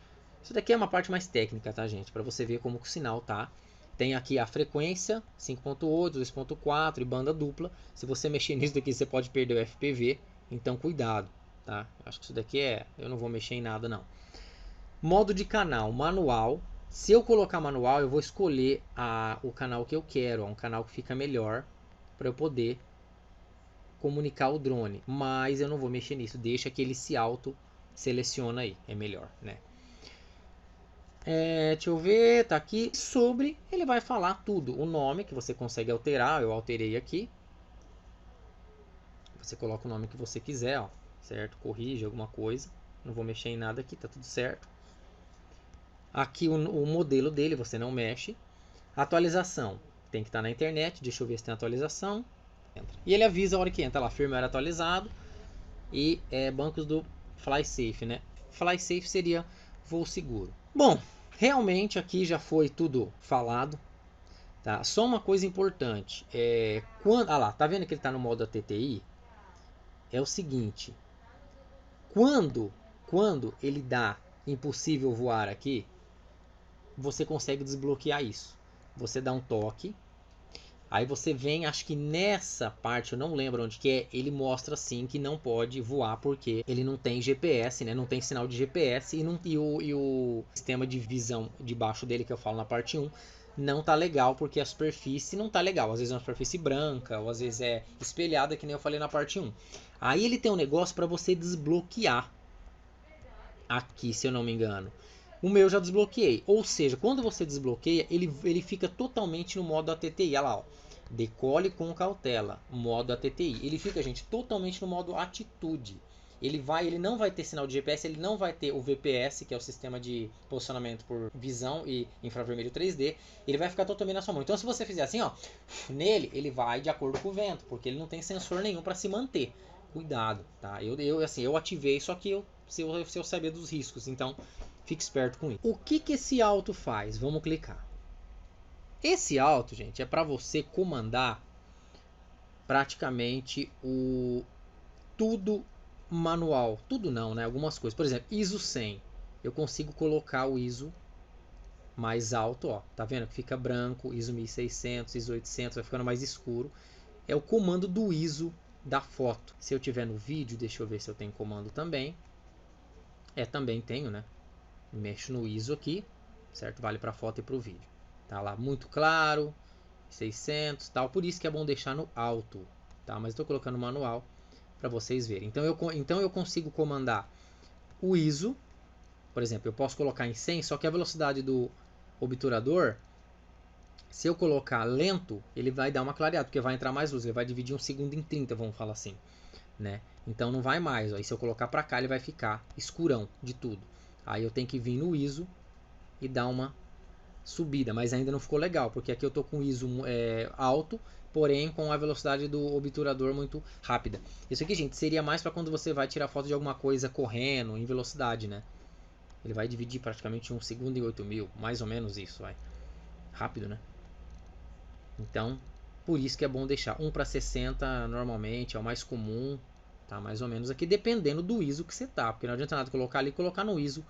[SPEAKER 1] Isso daqui é uma parte mais técnica, tá, gente? Para você ver como que o sinal tá. Tem aqui a frequência 5.8, 2.4 e banda dupla. Se você mexer nisso daqui, você pode perder o FPV. Então cuidado. Tá? Acho que isso daqui eu não vou mexer em nada não. Modo de canal, manual. Se eu colocar manual, eu vou escolher o canal que eu quero, um canal que fica melhor para eu poder comunicar o drone. Mas eu não vou mexer nisso, deixa que ele se auto seleciona aí, é melhor, né? Deixa eu ver, tá aqui sobre, ele vai falar tudo, o nome que você consegue alterar, eu alterei aqui. Você coloca o nome que você quiser, ó. Certo? Corrige alguma coisa. Não vou mexer em nada aqui, tá tudo certo. Aqui o modelo dele você não mexe. Atualização tem que estar na internet. Deixa eu ver se tem atualização. E ele avisa a hora que entra lá, firmware atualizado. E bancos do FlySafe, né? FlySafe seria voo seguro. Bom, realmente aqui já foi tudo falado. Tá? Só uma coisa importante. Lá, tá vendo que ele está no modo ATTI? É o seguinte. Quando ele dá impossível voar aqui, você consegue desbloquear isso. Você dá um toque, aí você vem, acho que nessa parte, eu não lembro onde que é, ele mostra sim que não pode voar porque ele não tem GPS, né? Não tem sinal de GPS e o sistema de visão debaixo dele, que eu falo na parte 1, não tá legal porque a superfície não tá legal. Às vezes é uma superfície branca, ou às vezes é espelhada, que nem eu falei na parte 1. Aí ele tem um negócio para você desbloquear. Aqui, se eu não me engano. O meu já desbloqueei. Ou seja, quando você desbloqueia, ele fica totalmente no modo ATTI. Olha lá, ó. Decole com cautela. Modo ATTI. Ele fica, gente, totalmente no modo atitude. Ele não vai ter sinal de GPS, ele não vai ter o VPS, que é o sistema de posicionamento por visão e infravermelho 3D. Ele vai ficar totalmente na sua mão. Então, se você fizer assim, ó, nele, ele vai de acordo com o vento, porque ele não tem sensor nenhum para se manter. Cuidado, tá? Eu ativei, só que se eu saber dos riscos, então fique esperto com isso. O que esse auto faz? Vamos clicar. Esse auto, gente, é para você comandar praticamente tudo manual. Tudo não, né? Algumas coisas. Por exemplo, ISO 100. Eu consigo colocar o ISO mais alto, ó. Tá vendo que fica branco, ISO 1600, ISO 800, vai ficando mais escuro. É o comando do ISO da foto. Se eu tiver no vídeo, deixa eu ver se eu tenho comando também. Também tenho, né? Mexo no ISO aqui, certo? Vale para foto e para o vídeo. Tá lá muito claro, 600, tal. Por isso que é bom deixar no alto, tá? Mas estou colocando manual para vocês verem. Então eu consigo comandar o ISO, por exemplo, eu posso colocar em 100, só que a velocidade do obturador, se eu colocar lento, ele vai dar uma clareada, porque vai entrar mais luz, ele vai dividir 1 segundo em 30, vamos falar assim, né? Então não vai mais, ó. E se eu colocar para cá, ele vai ficar escurão de tudo. Aí eu tenho que vir no ISO e dar uma subida, mas ainda não ficou legal, porque aqui eu tô com o ISO alto, porém com a velocidade do obturador muito rápida. Isso aqui, gente, seria mais para quando você vai tirar foto de alguma coisa correndo em velocidade, né? Ele vai dividir praticamente 1 segundo em 8.000, mais ou menos isso, vai. Rápido, né? Então, por isso que é bom deixar 1 para 60 normalmente, é o mais comum, tá? Mais ou menos aqui, dependendo do ISO que você tá, porque não adianta nada colocar ali e colocar no ISO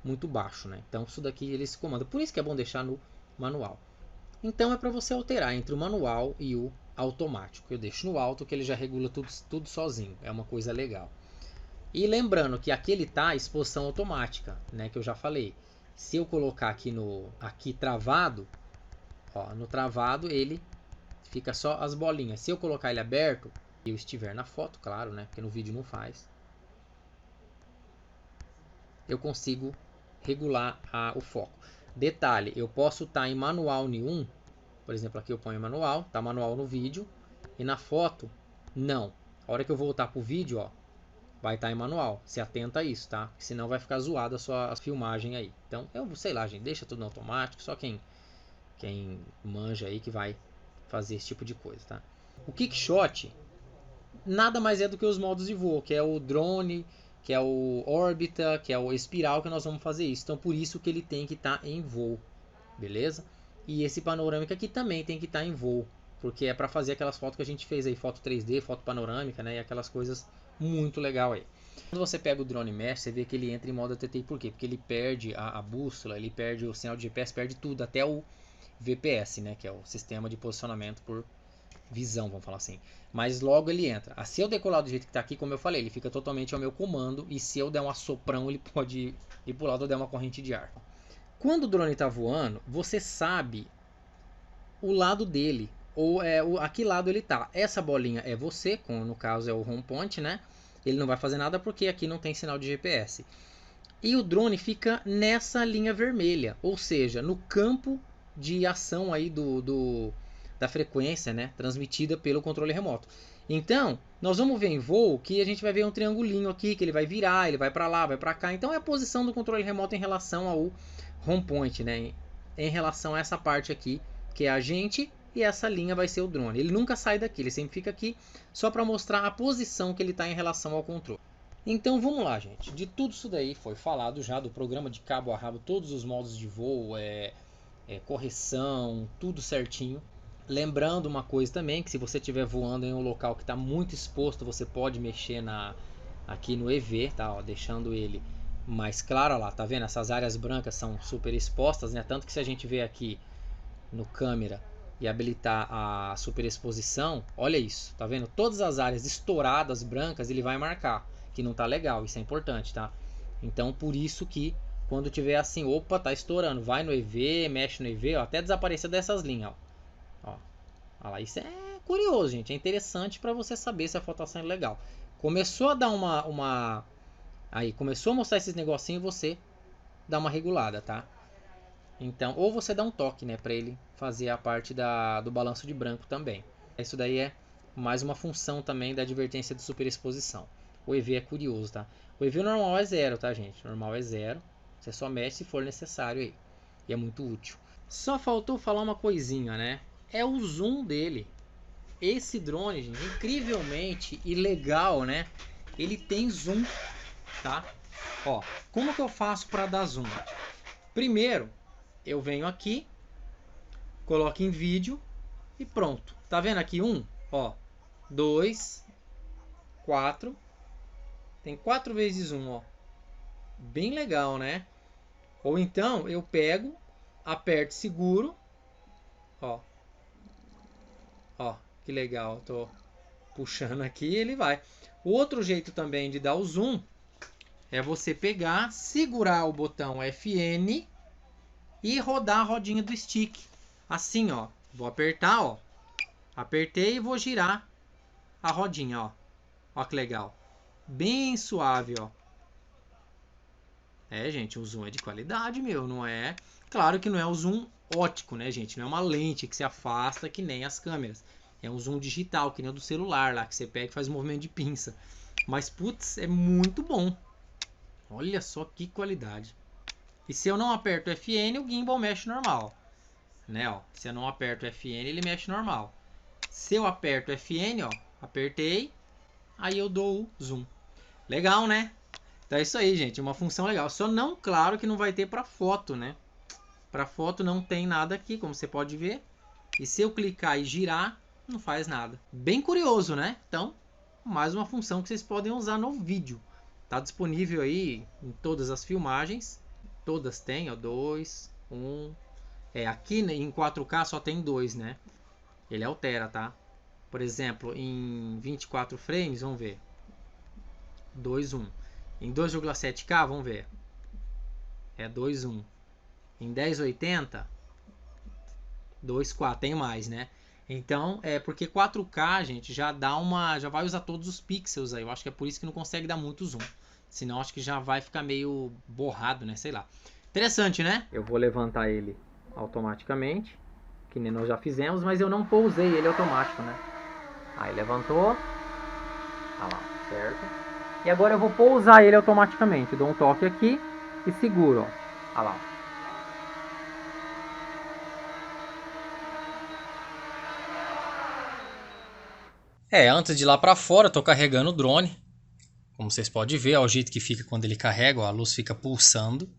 [SPEAKER 1] muito baixo, né? Então isso daqui ele se comanda, por isso que é bom deixar no manual. Então é para você alterar entre o manual e o automático. Eu deixo no alto que ele já regula tudo sozinho, é uma coisa legal. E lembrando que aqui ele tá exposição automática, né, que eu já falei. Se eu colocar aqui travado, ó, no travado ele fica só as bolinhas. Se eu colocar ele aberto, e eu estiver na foto, claro, né, porque no vídeo não faz, eu consigo regular o foco. Detalhe, eu posso estar em manual nenhum, por exemplo, aqui eu ponho manual, tá manual no vídeo, e na foto, não. A hora que eu voltar pro vídeo, ó, vai estar em manual. Se atenta a isso, tá? Senão vai ficar zoada a sua filmagem aí. Então, eu sei lá, gente, deixa tudo no automático, só quem manja aí que vai fazer esse tipo de coisa, tá? O Kickshot nada mais é do que os modos de voo, que é o drone, que é o órbita, que é o espiral, que nós vamos fazer isso. Então, por isso que ele tem que estar em voo, beleza? E esse panorâmica aqui também tem que estar em voo, porque é para fazer aquelas fotos que a gente fez aí, foto 3D, foto panorâmica, né? E aquelas coisas muito legal aí. Quando você pega o drone mesh, você vê que ele entra em modo ATT, por quê? Porque ele perde a bússola, ele perde o sinal de GPS, perde tudo, até o VPS, né? Que é o sistema de posicionamento por visão, vamos falar assim. Mas logo ele entra. Se eu decolar do jeito que está aqui, como eu falei, ele fica totalmente ao meu comando, e se eu der um assoprão, ele pode ir para o lado ou der uma corrente de ar. Quando o drone está voando, você sabe o lado dele, ou a que lado ele está. Essa bolinha é você, no caso é o home point, né? Ele não vai fazer nada porque aqui não tem sinal de GPS. E o drone fica nessa linha vermelha, ou seja, no campo de ação aí da frequência, né, transmitida pelo controle remoto. Então, nós vamos ver em voo que a gente vai ver um triangulinho aqui, que ele vai virar, ele vai para lá, vai para cá. Então é a posição do controle remoto em relação ao home point, né, em relação a essa parte aqui, que é a gente, e essa linha vai ser o drone. Ele nunca sai daqui, ele sempre fica aqui, só para mostrar a posição que ele está em relação ao controle. Então vamos lá, gente. De tudo isso daí foi falado já, do programa de cabo a rabo, todos os modos de voo, correção, tudo certinho. Lembrando uma coisa também, que se você estiver voando em um local que está muito exposto, você pode mexer aqui no EV, tá? Ó, deixando ele mais claro, ó lá, tá vendo? Essas áreas brancas são super expostas, né? Tanto que se a gente ver aqui no câmera e habilitar a superexposição, olha isso, tá vendo? Todas as áreas estouradas brancas ele vai marcar, que não tá legal, isso é importante, tá? Então por isso que quando tiver assim, opa, tá estourando, vai no EV, mexe no EV, ó, até desaparecer dessas linhas, ó. Olha lá, isso é curioso, gente, é interessante para você saber se a foto tá saindo legal. Começou a dar aí, começou a mostrar esses negocinhos, você dá uma regulada, tá? Então, ou você dá um toque, né, para ele fazer a parte do balanço de branco também. Isso daí é mais uma função também da advertência de superexposição. O EV é curioso, tá? O EV normal é 0, tá, gente? Normal é 0. Você só mexe se for necessário aí. E é muito útil. Só faltou falar uma coisinha, né? É o zoom dele. Esse drone, gente, incrivelmente e legal, né? Ele tem zoom, tá? Ó, como que eu faço para dar zoom? Primeiro, eu venho aqui, coloco em vídeo e pronto. Tá vendo aqui? 1, ó, 2, 4. Tem 4 vezes 1, ó. Bem legal, né? Ou então eu pego, aperto seguro, ó. Ó, que legal. Tô puxando aqui e ele vai. O outro jeito também de dar o zoom é você pegar, segurar o botão FN e rodar a rodinha do stick. Assim, ó. Vou apertar, ó. Apertei e vou girar a rodinha, ó. Ó que legal. Bem suave, ó. Gente, o zoom é de qualidade, meu. Não é... Claro que não é o zoom ótico, né, gente? Não é uma lente que se afasta que nem as câmeras. É um zoom digital, que nem o do celular lá, que você pega e faz movimento de pinça. Mas, putz, é muito bom. Olha só que qualidade. E se eu não aperto o FN, o gimbal mexe normal. Né, ó. Se eu não aperto o FN, ele mexe normal. Se eu aperto o FN, ó, apertei, aí eu dou o zoom. Legal, né? Então é isso aí, gente. Uma função legal. Só não, claro, que não vai ter para foto, né? Para foto não tem nada aqui, como você pode ver. E se eu clicar e girar, não faz nada. Bem curioso, né? Então, mais uma função que vocês podem usar no vídeo. Tá disponível aí em todas as filmagens. Todas tem, ó. 2, 1. Aqui em 4K só tem 2, né? Ele altera, tá? Por exemplo, em 24 frames, vamos ver. 2, 1. Em 2,7K, vamos ver. É 2,1. Em 1080, 2,4. Tem mais, né? Então, é porque 4K, gente, já vai usar todos os pixels aí. Eu acho que é por isso que não consegue dar muito zoom. Senão, acho que já vai ficar meio borrado, né? Sei lá. Interessante, né? Eu vou levantar ele automaticamente, que nem nós já fizemos, mas eu não pousei ele automático, né? Aí levantou. Olha lá, certo? E agora eu vou pousar ele automaticamente. Eu dou um toque aqui e seguro, ó. Olha lá. Antes de ir lá pra fora, eu tô carregando o drone. Como vocês podem ver, ó, o jeito que fica quando ele carrega, ó, a luz fica pulsando.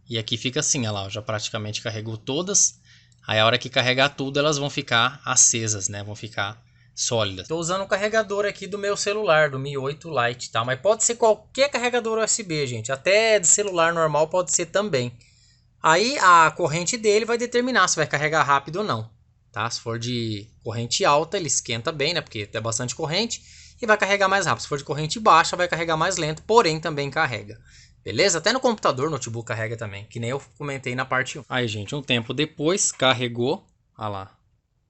[SPEAKER 1] E aqui fica assim, ó lá, já praticamente carregou todas. Aí a hora que carregar tudo, elas vão ficar acesas, né? Vão ficar sólidas. Estou usando o carregador aqui do meu celular, do Mi 8 Lite, tá? Mas pode ser qualquer carregador USB, gente. Até de celular normal pode ser também. Aí a corrente dele vai determinar se vai carregar rápido ou não, tá? Se for de corrente alta, ele esquenta bem, né? Porque tem bastante corrente e vai carregar mais rápido. Se for de corrente baixa, vai carregar mais lento, porém também carrega. Beleza? Até no computador, notebook carrega também, que nem eu comentei na parte 1. Aí, gente, um tempo depois, carregou. Olha lá.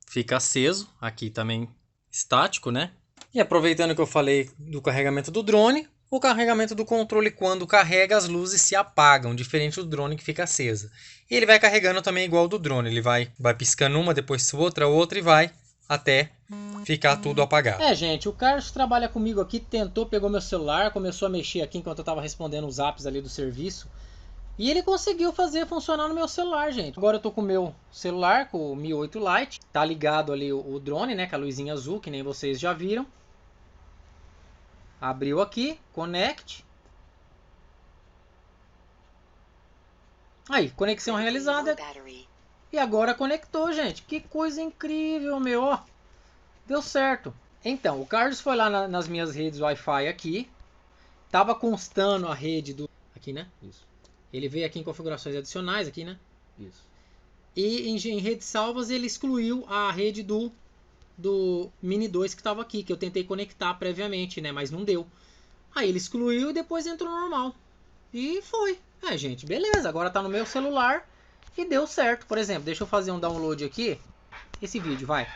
[SPEAKER 1] Fica aceso. Aqui também estático, né? E aproveitando que eu falei do carregamento do drone, o carregamento do controle, quando carrega, as luzes se apagam, diferente do drone que fica acesa. E ele vai carregando também igual do drone. Ele vai piscando uma, depois outra e vai até ficar tudo apagado. Gente, o Carlos trabalha comigo aqui, pegou meu celular, começou a mexer aqui enquanto eu estava respondendo os apps ali do serviço. E ele conseguiu fazer funcionar no meu celular, gente. Agora eu tô com o meu celular, com o Mi 8 Lite. Tá ligado ali o drone, né, com a luzinha azul, que nem vocês já viram. Abriu aqui, connect. Aí, conexão realizada. E agora conectou, gente. Que coisa incrível, meu, ó. Deu certo. Então, o Carlos foi lá nas minhas redes Wi-Fi aqui. Tava constando a rede do... Aqui, né? Isso. Ele veio aqui em configurações adicionais, aqui, né? Isso. E em redes salvas ele excluiu a rede do Mini 2 que estava aqui, que eu tentei conectar previamente, né? Mas não deu. Aí ele excluiu e depois entrou normal. E foi. Gente, beleza. Agora tá no meu celular e deu certo. Por exemplo, deixa eu fazer um download aqui. Esse vídeo, vai.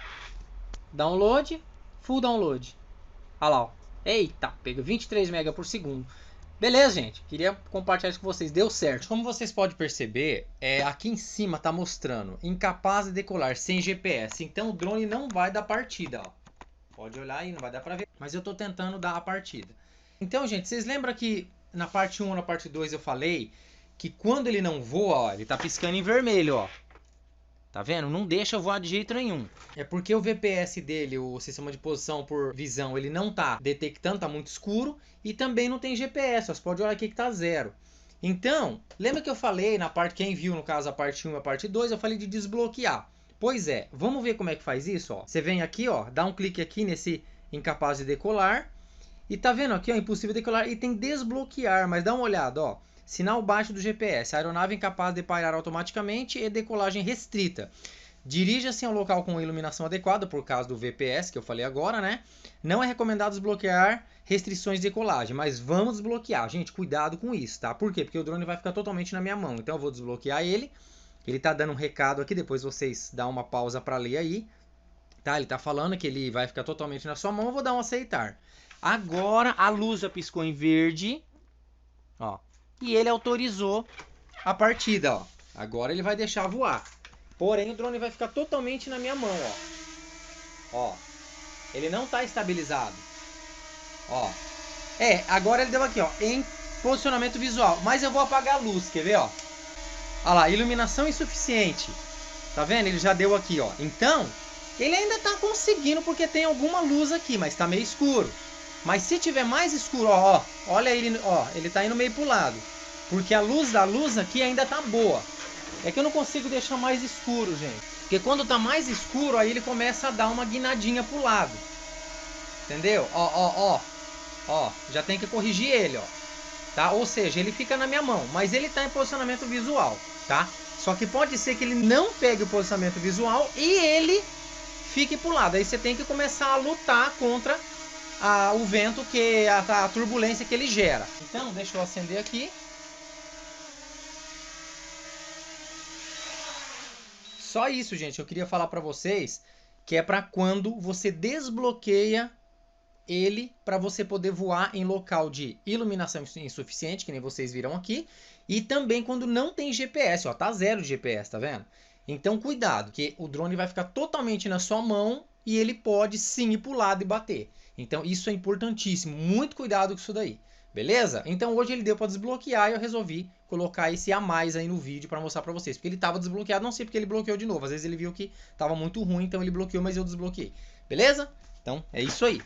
[SPEAKER 1] Download, full download. Olha lá, ó. Eita, pega 23 MB por segundo. Beleza, gente. Queria compartilhar isso com vocês. Deu certo. Como vocês podem perceber, aqui em cima tá mostrando incapaz de decolar sem GPS. Então o drone não vai dar partida, ó. Pode olhar aí, não vai dar pra ver. Mas eu tô tentando dar a partida. Então, gente, vocês lembram que na parte 1 ou na parte 2 eu falei que quando ele não voa, ó, ele tá piscando em vermelho, ó. Tá vendo? Não deixa voar de jeito nenhum. É porque o VPS dele, o sistema de posição por visão, ele não tá detectando, tá muito escuro. E também não tem GPS, ó, você pode olhar aqui que tá 0. Então, lembra que eu falei na parte, quem viu no caso a parte 1 e a parte 2, eu falei de desbloquear. Pois é, vamos ver como é que faz isso, ó. Você vem aqui, ó, dá um clique aqui nesse incapaz de decolar. E tá vendo aqui, ó, impossível decolar e tem desbloquear, mas dá uma olhada, ó. Sinal baixo do GPS, a aeronave incapaz de pairar automaticamente e decolagem restrita. Dirija-se a um local com iluminação adequada, por causa do VPS que eu falei agora, né? Não é recomendado desbloquear restrições de decolagem, mas vamos desbloquear. Gente, cuidado com isso, tá? Por quê? Porque o drone vai ficar totalmente na minha mão. Então eu vou desbloquear ele. Ele tá dando um recado aqui, depois vocês dão uma pausa para ler aí. Tá? Ele tá falando que ele vai ficar totalmente na sua mão, eu vou dar um aceitar. Agora a luz já piscou em verde, ó. E ele autorizou a partida, ó. Agora ele vai deixar voar. Porém, o drone vai ficar totalmente na minha mão, ó. Ó. Ele não está estabilizado. Ó. Agora ele deu aqui, ó. Em posicionamento visual. Mas eu vou apagar a luz, quer ver, ó? Olha lá, iluminação insuficiente. Tá vendo? Ele já deu aqui, ó. Então, ele ainda tá conseguindo porque tem alguma luz aqui, mas tá meio escuro. Mas se tiver mais escuro, ó, olha ele, ó, ele tá indo meio pro lado. Porque a luz da luz aqui ainda tá boa. É que eu não consigo deixar mais escuro, gente. Porque quando tá mais escuro, aí ele começa a dar uma guinadinha pro lado. Entendeu? Ó, já tem que corrigir ele, ó. Tá? Ou seja, ele fica na minha mão, mas ele tá em posicionamento visual, tá? Só que pode ser que ele não pegue o posicionamento visual e ele fique pro lado. Aí você tem que começar a lutar contra o vento, a turbulência que ele gera. Então, deixa eu acender aqui. Só isso, gente. Eu queria falar para vocês que é para quando você desbloqueia ele para você poder voar em local de iluminação insuficiente, que nem vocês viram aqui, e também quando não tem GPS, ó, tá zero de GPS, tá vendo? Então cuidado, que o drone vai ficar totalmente na sua mão e ele pode sim ir pro lado e bater. Então isso é importantíssimo, muito cuidado com isso daí, beleza? Então hoje ele deu para desbloquear e eu resolvi colocar esse a mais aí no vídeo para mostrar para vocês, porque ele estava desbloqueado, não sei porque ele bloqueou de novo, às vezes ele viu que estava muito ruim, então ele bloqueou, mas eu desbloqueei, beleza? Então é isso aí.